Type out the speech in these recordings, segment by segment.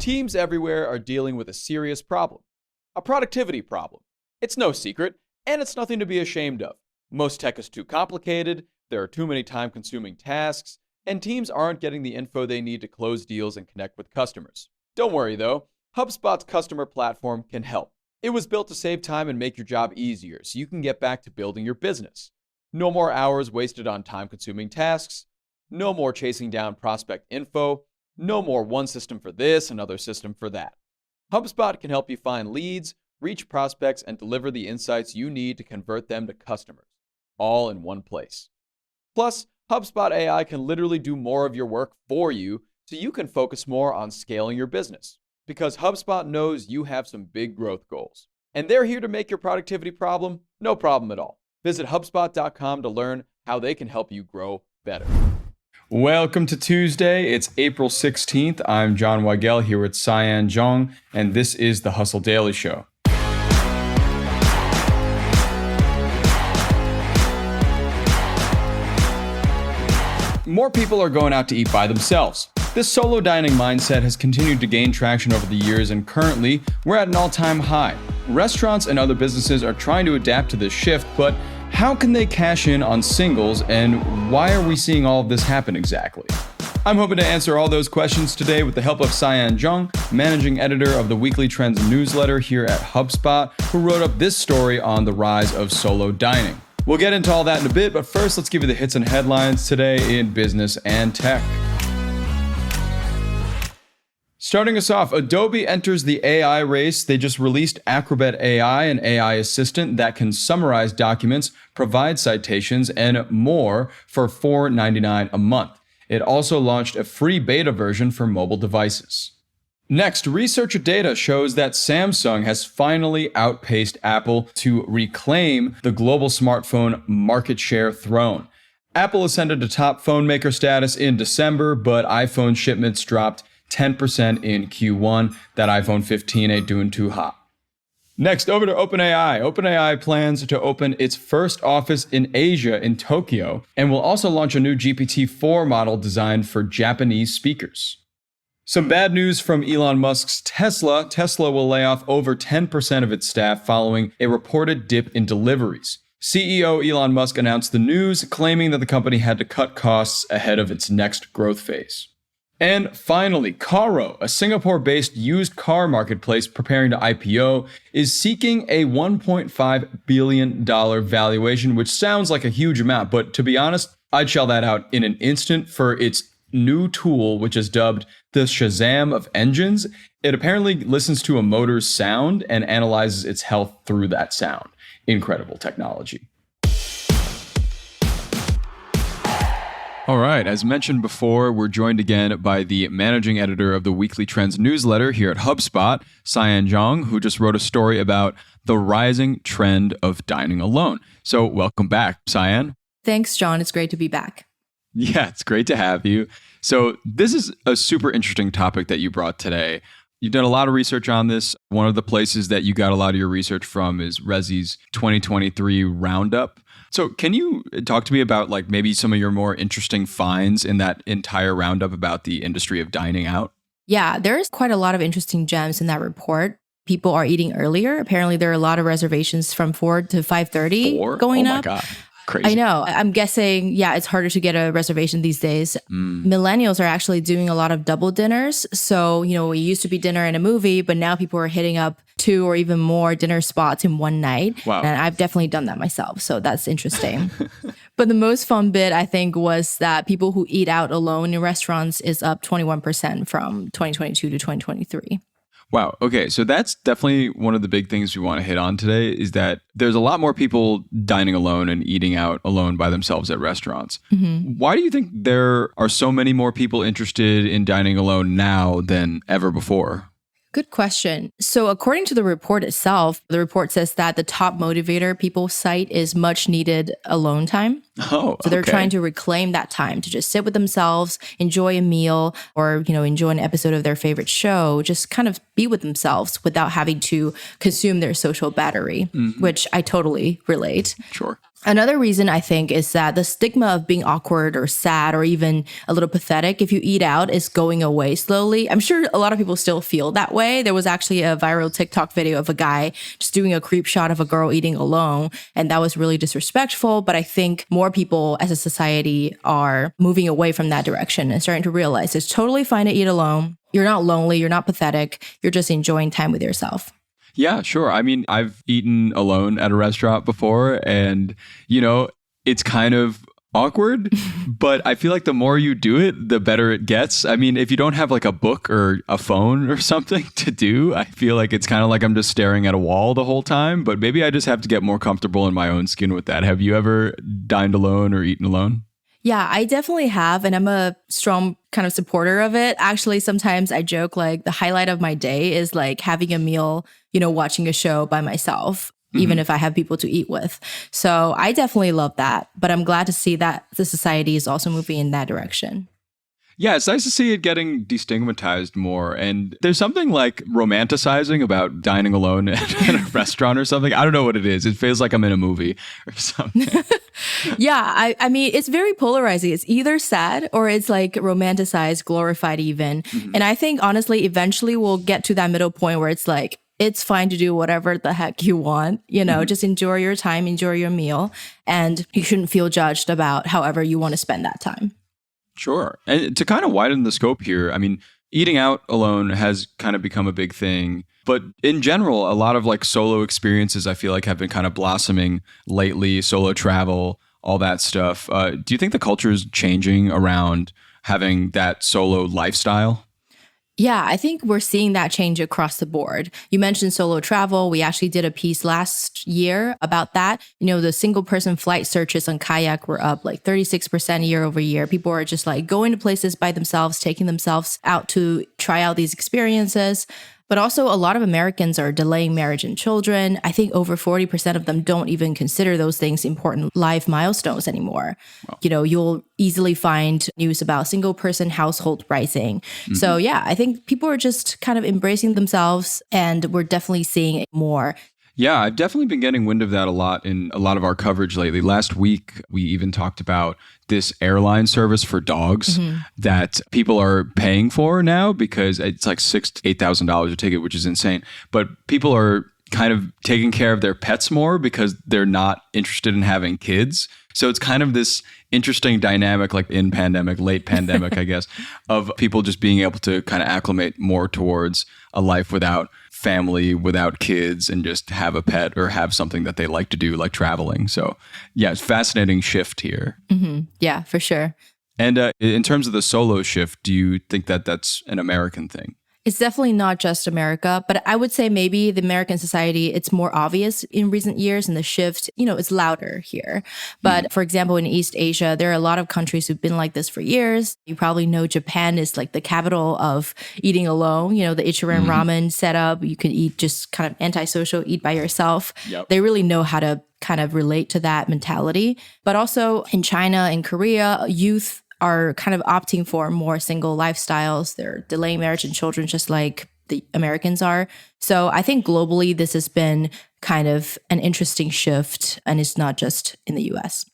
Teams everywhere are dealing with a serious problem, a productivity problem. It's no secret, and it's nothing to be ashamed of. Most tech is too complicated, there are too many time-consuming tasks, and teams aren't getting the info they need to close deals and connect with customers. Don't worry though, HubSpot's customer platform can help. It was built to save time and make your job easier so you can get back to building your business. No more hours wasted on time-consuming tasks, no more chasing down prospect info, no more one system for this, another system for that. HubSpot can help you find leads, reach prospects, and deliver the insights you need to convert them to customers, all in one place. Plus, HubSpot AI can literally do more of your work for you so you can focus more on scaling your business. Because HubSpot knows you have some big growth goals. And they're here to make your productivity problem no problem at all. Visit HubSpot.com to learn how they can help you grow better. Welcome to Tuesday. It's April 16th. I'm John Weigell here with Cyan, Zhong, and this is the Hustle Daily Show. More people are going out to eat by themselves. This solo dining mindset has continued to gain traction over the years, and currently, we're at an all-time high. Restaurants and other businesses are trying to adapt to this shift, but how can they cash in on singles, and why are we seeing all of this happen exactly? I'm hoping to answer all those questions today with the help of Cyan Zhong, managing editor of the Weekly Trends newsletter here at HubSpot, who wrote up this story on the rise of solo dining. We'll get into all that in a bit, but first let's give you the hits and headlines today in business and tech. Starting us off, Adobe enters the AI race. They just released Acrobat AI, an AI assistant that can summarize documents, provide citations, and more for $4.99 a month. It also launched a free beta version for mobile devices. Next, researcher data shows that Samsung has finally outpaced Apple to reclaim the global smartphone market share throne. Apple ascended to top phone maker status in December, but iPhone shipments dropped 10% in Q1. That iPhone 15 ain't doing too hot. Next, over to OpenAI. OpenAI plans to open its first office in Asia in Tokyo and will also launch a new GPT-4 model designed for Japanese speakers. Some bad news from Elon Musk's Tesla. Tesla will lay off over 10% of its staff following a reported dip in deliveries. CEO Elon Musk announced the news, claiming that the company had to cut costs ahead of its next growth phase. And finally, Caro, a Singapore-based used car marketplace preparing to IPO, is seeking a $1.5 billion valuation, which sounds like a huge amount, but to be honest, I'd shell that out in an instant for its new tool, which is dubbed the Shazam of engines. It apparently listens to a motor's sound and analyzes its health through that sound. Incredible technology. All right, as mentioned before, we're joined again by the managing editor of the Weekly Trends newsletter here at HubSpot, Cyan Zhong, who just wrote a story about the rising trend of dining alone. So welcome back, Cyan. Thanks, John. It's great to be back. Yeah, it's great to have you. So this is a super interesting topic that you brought today. You've done a lot of research on this. One of the places that you got a lot of your research from is Resi's 2023 Roundup. So can you talk to me about like maybe some of your more interesting finds in that entire roundup about the industry of dining out? Yeah, there's quite a lot of interesting gems in that report. People are eating earlier. Apparently, there are a lot of reservations from 4 to 5:30 going up. Oh my God. Crazy. I know. I'm guessing, yeah, it's harder to get a reservation these days. Millennials are actually doing a lot of double dinners. So, we used to be dinner and a movie, but now people are hitting up 2 or even more dinner spots in one night. Wow. And I've definitely done that myself. So that's interesting. But the most fun bit, I think, was that people who eat out alone in restaurants is up 21% from 2022 to 2023. Wow. Okay. So that's definitely one of the big things we want to hit on today is that there's a lot more people dining alone and eating out alone by themselves at restaurants. Mm-hmm. Why do you think there are so many more people interested in dining alone now than ever before? Good question. So according to the report itself, the report says that the top motivator people cite is much needed alone time. Oh, so they're trying to reclaim that time to just sit with themselves, enjoy a meal, or, enjoy an episode of their favorite show, just kind of be with themselves without having to consume their social battery, which I totally relate. Sure. Another reason I think is that the stigma of being awkward or sad or even a little pathetic if you eat out is going away slowly. I'm sure a lot of people still feel that way. There was actually a viral TikTok video of a guy just doing a creep shot of a girl eating alone, and that was really disrespectful. But I think more people as a society are moving away from that direction and starting to realize it's totally fine to eat alone. You're not lonely. You're not pathetic. You're just enjoying time with yourself. Yeah, sure. I mean, I've eaten alone at a restaurant before, and, it's kind of awkward, but I feel like the more you do it, the better it gets. I mean, if you don't have like a book or a phone or something to do, I feel like it's kind of like I'm just staring at a wall the whole time, but maybe I just have to get more comfortable in my own skin with that. Have you ever dined alone or eaten alone? Yeah, I definitely have. And I'm a strong kind of supporter of it. Actually, sometimes I joke like the highlight of my day is like having a meal, watching a show by myself, even if I have people to eat with. So I definitely love that. But I'm glad to see that the society is also moving in that direction. Yeah, it's nice to see it getting destigmatized more. And there's something like romanticizing about dining alone at a restaurant or something. I don't know what it is. It feels like I'm in a movie or something. Yeah, I mean, it's very polarizing. It's either sad or it's like romanticized, glorified even. And I think honestly, eventually we'll get to that middle point where it's like, it's fine to do whatever the heck you want, just enjoy your time, enjoy your meal, and you shouldn't feel judged about however you want to spend that time. Sure. And to kind of widen the scope here, I mean, eating out alone has kind of become a big thing. But in general, a lot of like solo experiences, I feel like have been kind of blossoming lately, solo travel, all that stuff. Do you think the culture is changing around having that solo lifestyle? Yeah, I think we're seeing that change across the board. You mentioned solo travel. We actually did a piece last year about that. The single person flight searches on Kayak were up like 36% year over year. People are just like going to places by themselves, taking themselves out to try out these experiences. But also a lot of Americans are delaying marriage and children. I think over 40% of them don't even consider those things important life milestones anymore. Wow. You'll easily find news about single person household rising. So yeah, I think people are just kind of embracing themselves, and we're definitely seeing it more. Yeah, I've definitely been getting wind of that a lot in a lot of our coverage lately. Last week, we even talked about this airline service for dogs that people are paying for now because it's like $6,000 to $8,000 a ticket, which is insane. But people are kind of taking care of their pets more because they're not interested in having kids. So it's kind of this interesting dynamic, like in pandemic, late pandemic, I guess, of people just being able to kind of acclimate more towards a life without family, without kids, and just have a pet or have something that they like to do, like traveling. So yeah, it's a fascinating shift here. Yeah, for sure. And in terms of the solo shift, do you think that that's an American thing? It's definitely not just America, but I would say maybe the American society, it's more obvious in recent years, and the shift, it's louder here. But for example, in East Asia, there are a lot of countries who've been like this for years. You probably know Japan is like the capital of eating alone, the Ichiran ramen setup. You can eat just kind of antisocial, eat by yourself. Yep. They really know how to kind of relate to that mentality. But also in China and Korea, youth are kind of opting for more single lifestyles. They're delaying marriage and children just like the Americans are. So I think globally, this has been kind of an interesting shift, and it's not just in the US.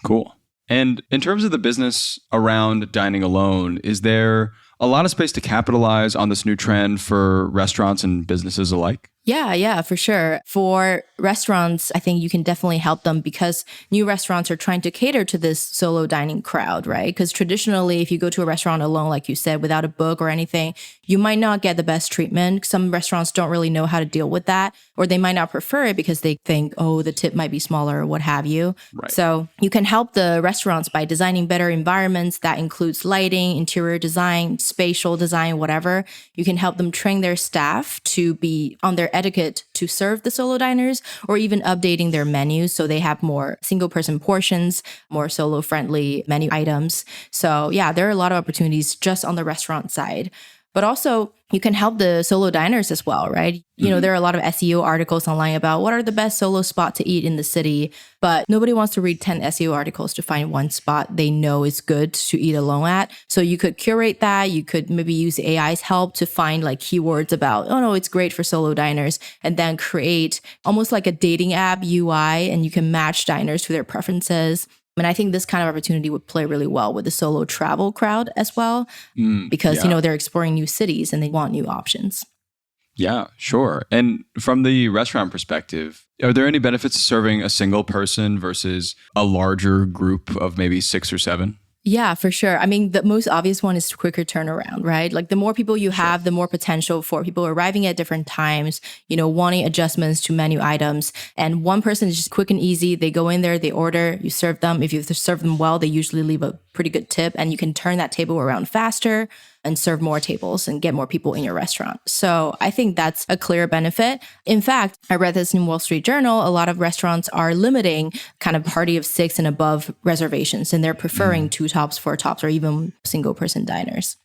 Cool. And in terms of the business around dining alone, is there a lot of space to capitalize on this new trend for restaurants and businesses alike? Yeah, for sure. For restaurants, I think you can definitely help them because new restaurants are trying to cater to this solo dining crowd, right? Because traditionally, if you go to a restaurant alone, like you said, without a book or anything, you might not get the best treatment. Some restaurants don't really know how to deal with that, or they might not prefer it because they think, oh, the tip might be smaller or what have you. Right. So you can help the restaurants by designing better environments that includes lighting, interior design, spatial design, whatever. You can help them train their staff to be on their etiquette to serve the solo diners, or even updating their menus so they have more single person portions, more solo friendly menu items. So yeah, there are a lot of opportunities just on the restaurant side. But also, you can help the solo diners as well, right? You know, there are a lot of SEO articles online about what are the best solo spot to eat in the city, but nobody wants to read 10 SEO articles to find one spot they know is good to eat alone at. So you could curate that. You could maybe use AI's help to find like keywords about, oh no, it's great for solo diners, and then create almost like a dating app UI, and you can match diners to their preferences. And I think this kind of opportunity would play really well with the solo travel crowd as well, because, you know, they're exploring new cities and they want new options. Yeah, sure. And from the restaurant perspective, are there any benefits to serving a single person versus a larger group of maybe 6 or 7? Yeah, for sure. I mean, the most obvious one is quicker turnaround, right? Like the more people you have, the more potential for people arriving at different times, you know, wanting adjustments to menu items. And one person is just quick and easy. They go in there, they order, you serve them. If you serve them well, they usually leave a pretty good tip, and you can turn that table around faster and serve more tables and get more people in your restaurant. So I think that's a clear benefit. In fact, I read this in Wall Street Journal. A lot of restaurants are limiting kind of party of 6 and above reservations, and they're preferring 2 tops, 4 tops, or even single person diners.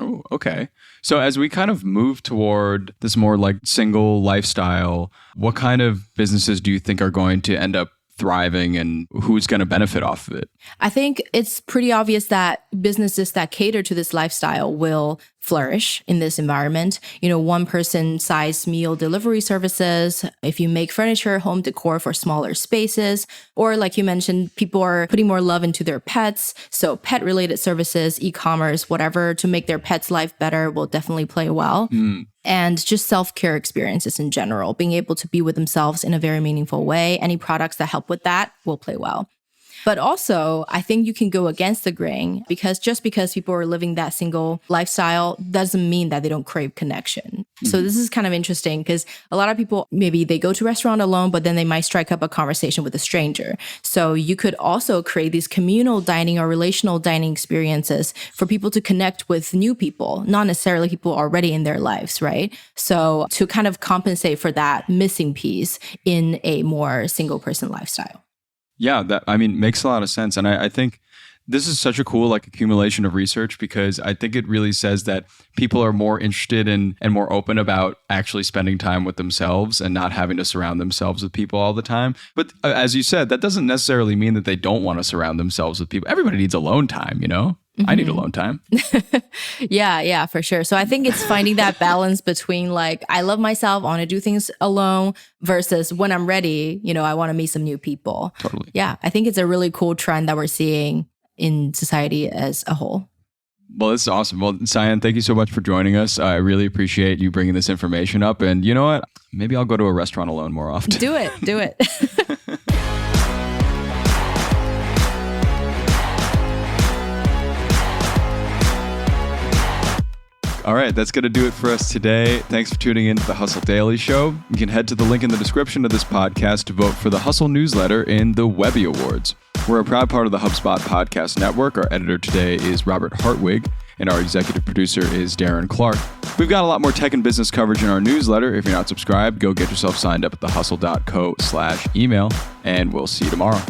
Oh, okay. So as we kind of move toward this more like single lifestyle, what kind of businesses do you think are going to end up thriving, and who's going to benefit off of it? I think it's pretty obvious that businesses that cater to this lifestyle will flourish in this environment. You know, one person size meal delivery services, if you make furniture, home decor for smaller spaces, or like you mentioned, people are putting more love into their pets. So pet related services, e-commerce, whatever, to make their pet's life better will definitely play well. And just self-care experiences in general, being able to be with themselves in a very meaningful way. Any products that help with that will play well. But also, I think you can go against the grain, because just because people are living that single lifestyle doesn't mean that they don't crave connection. So this is kind of interesting, because a lot of people, maybe they go to a restaurant alone, but then they might strike up a conversation with a stranger. So you could also create these communal dining or relational dining experiences for people to connect with new people, not necessarily people already in their lives, right? So to kind of compensate for that missing piece in a more single person lifestyle. Yeah, that, I mean, makes a lot of sense. And I think this is such a cool like accumulation of research, because I think it really says that people are more interested in and more open about actually spending time with themselves and not having to surround themselves with people all the time. But as you said, that doesn't necessarily mean that they don't want to surround themselves with people. Everybody needs alone time, you know? I need alone time. Yeah, for sure. So I think it's finding that balance between like, I love myself, I want to do things alone, versus when I'm ready, you know, I want to meet some new people. Totally. Yeah, I think it's a really cool trend that we're seeing in society as a whole. Well, this is awesome. Well, Cyan, thank you so much for joining us. I really appreciate you bringing this information up. And you know what? Maybe I'll go to a restaurant alone more often. Do it. All right, that's going to do it for us today. Thanks for tuning in to the Hustle Daily Show. You can head to the link in the description of this podcast to vote for the Hustle newsletter in the Webby Awards. We're a proud part of the HubSpot Podcast Network. Our editor today is Robert Hartwig, and our executive producer is Darren Clark. We've got a lot more tech and business coverage in our newsletter. If you're not subscribed, go get yourself signed up at thehustle.co/email, and we'll see you tomorrow.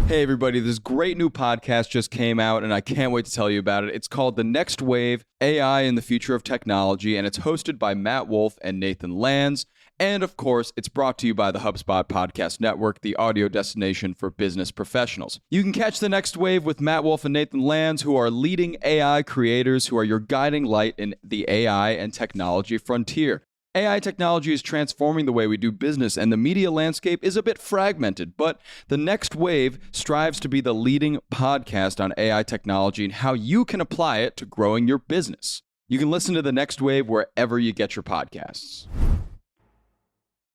Hey everybody, this great new podcast just came out and I can't wait to tell you about it. It's called The Next Wave, AI in the Future of Technology, and it's hosted by Matt Wolf and Nathan Lands. And of course, it's brought to you by the HubSpot Podcast Network, the audio destination for business professionals. You can catch The Next Wave with Matt Wolf and Nathan Lands, who are leading AI creators who are your guiding light in the AI and technology frontier. AI technology is transforming the way we do business, and the media landscape is a bit fragmented, but The Next Wave strives to be the leading podcast on AI technology and how you can apply it to growing your business. You can listen to The Next Wave wherever you get your podcasts.